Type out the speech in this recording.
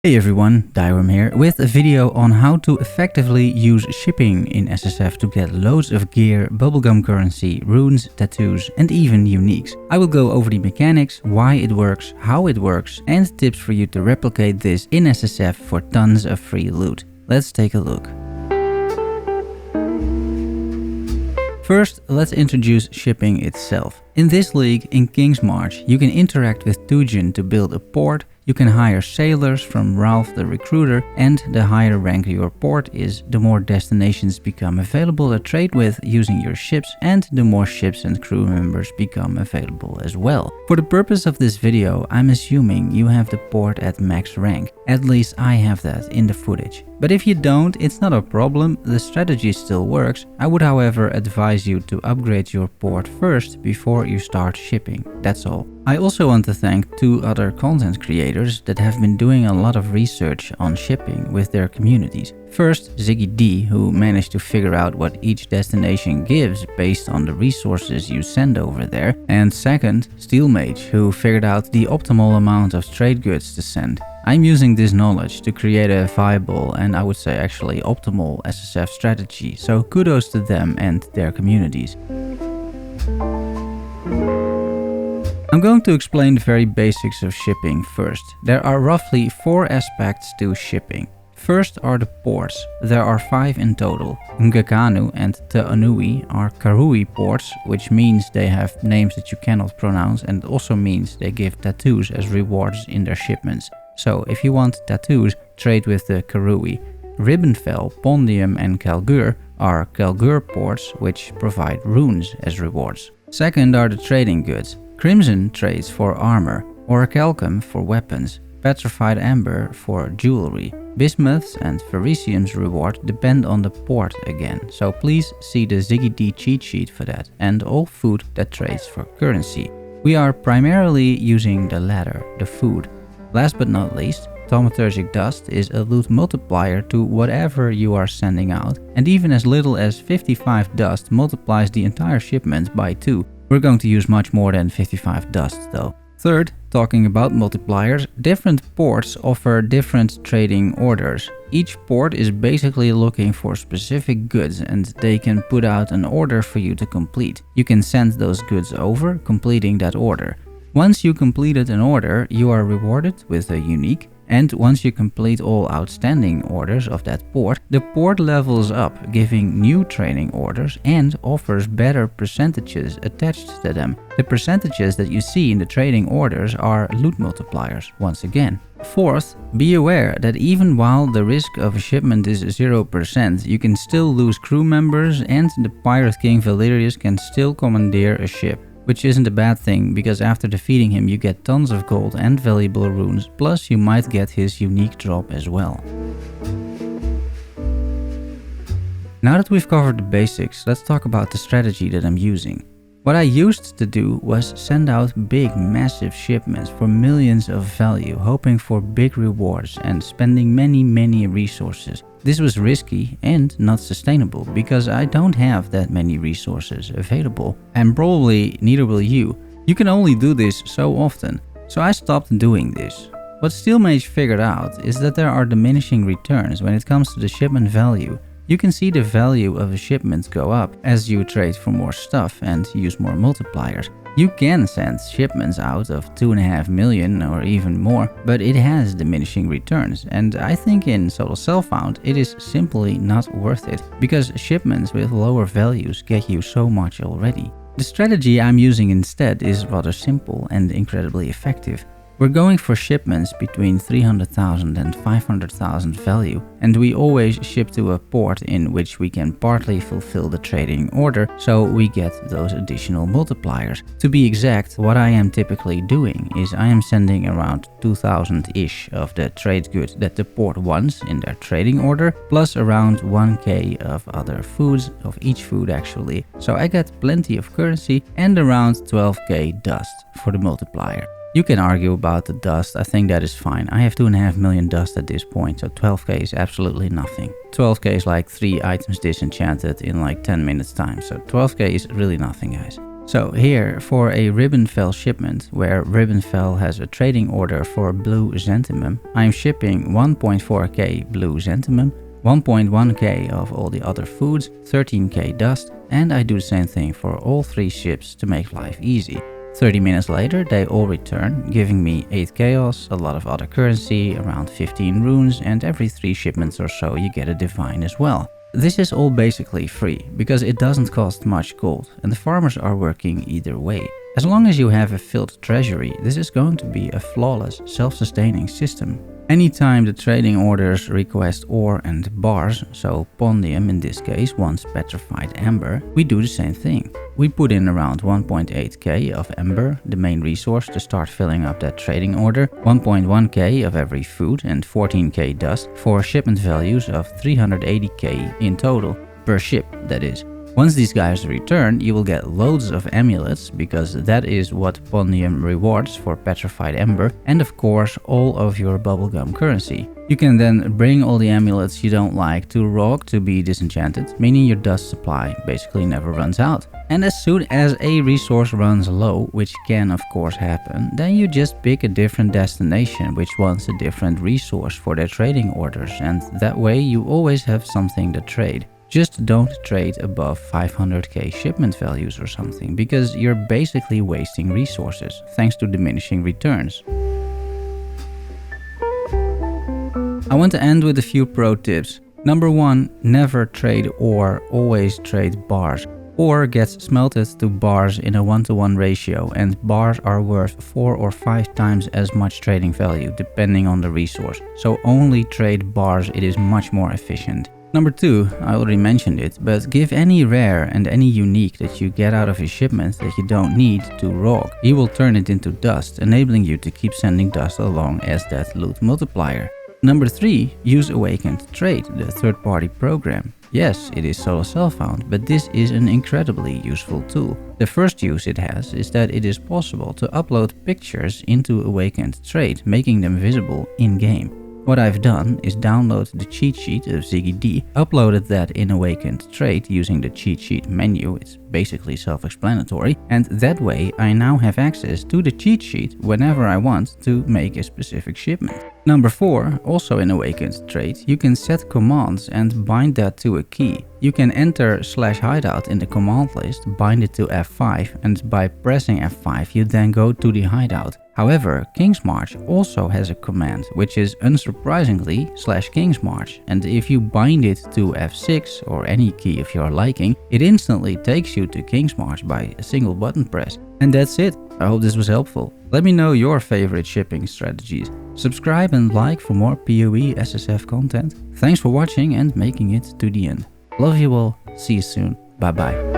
Hey everyone, Thyworm here with a video on how to effectively use shipping in SSF to get loads of gear, bubblegum currency, runes, tattoos and even uniques. I will go over the mechanics, why it works, how it works and tips for you to replicate this in SSF for tons of free loot. Let's take a look. First, let's introduce shipping itself. In this league, in King's March, you can interact with Tujin to build a port. You can hire sailors from Ralph the Recruiter, and the higher rank your port is, the more destinations become available to trade with using your ships, and the more ships and crew members become available as well. For the purpose of this video, I'm assuming you have the port at max rank. At least I have that in the footage. But if you don't, it's not a problem, the strategy still works. I would however advise you to upgrade your port first before you start shipping, that's all. I also want to thank two other content creators that have been doing a lot of research on shipping with their communities. First, Ziggy D, who managed to figure out what each destination gives based on the resources you send over there. And second, Steelmage, who figured out the optimal amount of trade goods to send. I'm using this knowledge to create a viable and I would say actually optimal SSF strategy, so kudos to them and their communities. I'm going to explain the very basics of shipping first. There are roughly 4 aspects to shipping. First are the ports. There are 5 in total. Ngakanu and Te'anui are Karui ports, which means they have names that you cannot pronounce and also means they give tattoos as rewards in their shipments. So if you want tattoos, trade with the Karui. Ribbonfell, Pondium and Kalgur are Kalgur ports, which provide runes as rewards. Second are the trading goods. Crimson trades for armor, Orichalcum for weapons, Petrified Amber for jewelry. Bismuths and Ferricium's reward depend on the port again, so please see the Ziggy D cheat sheet for that, and all food that trades for currency. We are primarily using the latter, the food. Last but not least, thaumaturgic dust is a loot multiplier to whatever you are sending out, and even as little as 55 dust multiplies the entire shipment by 2. We're going to use much more than 55 dust though. Third, talking about multipliers, different ports offer different trading orders. Each port is basically looking for specific goods and they can put out an order for you to complete. You can send those goods over, completing that order. Once you completed an order, you are rewarded with a unique. And once you complete all outstanding orders of that port, the port levels up, giving new trading orders and offers better percentages attached to them. The percentages that you see in the trading orders are loot multipliers, once again. Fourth, be aware that even while the risk of a shipment is 0%, you can still lose crew members and the Pirate King Valerius can still commandeer a ship. Which isn't a bad thing, because after defeating him you get tons of gold and valuable runes, plus you might get his unique drop as well. Now that we've covered the basics, let's talk about the strategy that I'm using. What I used to do was send out big, massive shipments for millions of value, hoping for big rewards and spending many resources. This was risky and not sustainable because I don't have that many resources available, and probably neither will you. You can only do this so often, so I stopped doing this. What Steelmage figured out is that there are diminishing returns when it comes to the shipment value. You can see the value of a shipment go up as you trade for more stuff and use more multipliers. You can send shipments out of 2.5 million or even more, but it has diminishing returns, and I think in Total Self-Found it is simply not worth it, because shipments with lower values get you so much already. The strategy I'm using instead is rather simple and incredibly effective. We're going for shipments between 300,000 and 500,000 value, and we always ship to a port in which we can partly fulfill the trading order, so we get those additional multipliers. To be exact, what I am typically doing is I am sending around 2,000-ish of the trade goods that the port wants in their trading order, plus around 1k of other foods, of each food actually. So I get plenty of currency and around 12k dust for the multiplier. You can argue about the dust, I think that is fine. I have 2.5 million dust at this point, so 12k is absolutely nothing. 12k is like 3 items disenchanted in like 10 minutes time, so 12k is really nothing, guys. So here, for a Ribbenfell shipment, where Ribbenfell has a trading order for blue xanthium, I'm shipping 1.4k blue xanthium, 1.1k of all the other foods, 13k dust, and I do the same thing for all 3 ships to make life easy. 30 minutes later, they all return, giving me 8 chaos, a lot of other currency, around 15 runes, and every 3 shipments or so you get a divine as well. This is all basically free, because it doesn't cost much gold, and the farmers are working either way. As long as you have a filled treasury, this is going to be a flawless, self-sustaining system. Anytime the trading orders request ore and bars, so pondium in this case wants petrified amber, we do the same thing. We put in around 1.8k of amber, the main resource, to start filling up that trading order, 1.1k of every food and 14k dust for shipment values of 380k in total, per ship that is. Once these guys return, you will get loads of amulets, because that is what pondium rewards for petrified ember, and of course all of your bubblegum currency. You can then bring all the amulets you don't like to Rock to be disenchanted, meaning your dust supply basically never runs out. And as soon as a resource runs low, which can of course happen, then you just pick a different destination which wants a different resource for their trading orders, and that way you always have something to trade. Just don't trade above 500k shipment values or something, because you're basically wasting resources, thanks to diminishing returns. I want to end with a few pro tips. Number 1, never trade ore, always trade bars. Ore gets smelted to bars in a 1-to-1 ratio, and bars are worth 4 or 5 times as much trading value, depending on the resource. So only trade bars, it is much more efficient. Number 2, I already mentioned it, but give any rare and any unique that you get out of a shipment that you don't need to Rock. He will turn it into dust, enabling you to keep sending dust along as that loot multiplier. Number 3, use Awakened Trade, the third-party program. Yes, it is solo self-found, but this is an incredibly useful tool. The first use it has is that it is possible to upload pictures into Awakened Trade, making them visible in-game. What I've done is download the cheat sheet of Ziggy D, uploaded that in Awakened Trade using the cheat sheet menu, it's basically self-explanatory, and that way I now have access to the cheat sheet whenever I want to make a specific shipment. Number 4, also in Awakened Trade, you can set commands and bind that to a key. You can enter /hideout in the command list, bind it to F5, and by pressing F5 you then go to the hideout. However, Kingsmarch also has a command, which is unsurprisingly /Kingsmarch, and if you bind it to F6 or any key of your liking, it instantly takes you to Kingsmarch by a single button press. And that's it. I hope this was helpful. Let me know your favorite shipping strategies. Subscribe and like for more PoE SSF content. Thanks for watching and making it to the end. Love you all. See you soon. Bye bye.